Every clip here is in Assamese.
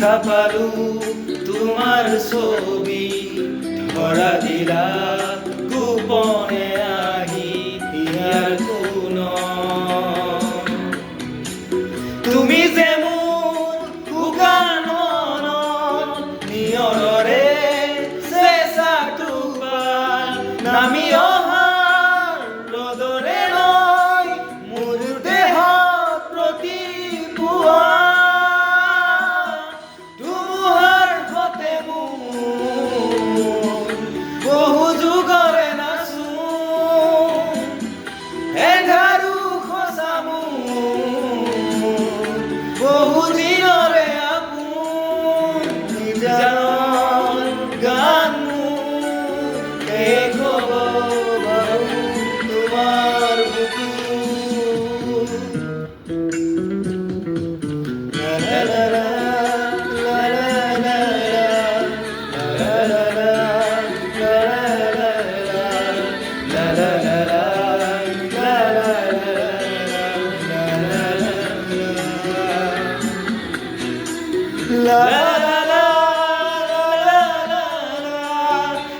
দেখা পালো তোমাৰ ছবি ধৰা দিলা গোপনে আহি ইয়াৰ কোন তুমি যে মোৰ শুকান মনত নিয়ৰৰে চেঁচা টোপাল নামি অহাৰ ৰ'দৰে লৈ মোৰ দেহত প্ৰতিপুৱা ধুমুহাৰ সতে মোৰ বহু যুগৰে নাচো এন্ধাৰো সঁচা মোৰ বহু দিনৰে আপোন নিজানৰ গান মোৰ শেষ হ'ব বাৰু তোমাৰ বুকুত লা লা লা লা লা লা লা লা লা লা লা লা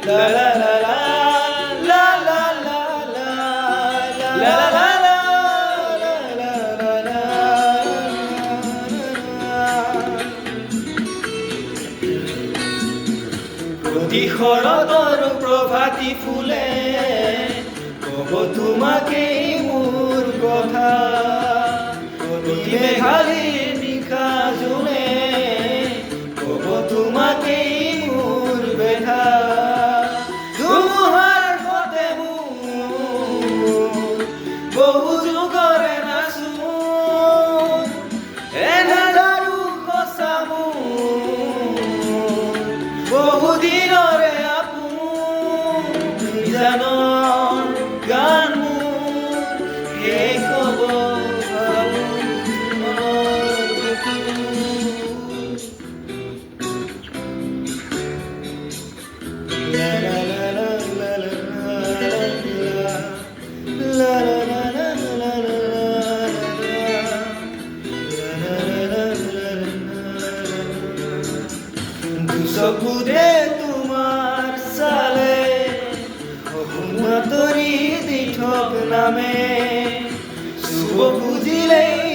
La la la la la la la la la la প্ৰতি শৰতৰ প্ৰভাতী ফুলে ক'ব তোমাকেই মোৰ কথা প্ৰতি মেঘালীৰ নিশা জোনে ক'ব তোমাকেই মোৰ বেথা ধুমুহাৰ সতে মোৰ বহু যুগৰে নাচো এন্ধাৰো সঁচা মোৰ বহু দিনৰে আপোন নিজানৰ গান মোৰ শেষ হ'ব বাৰু তোমাৰ বুকুত La la la la la la la la la la la চকুৰে তোমাৰ চালে অহুমাতৰি দিঠক নামে চুব খুজিলেই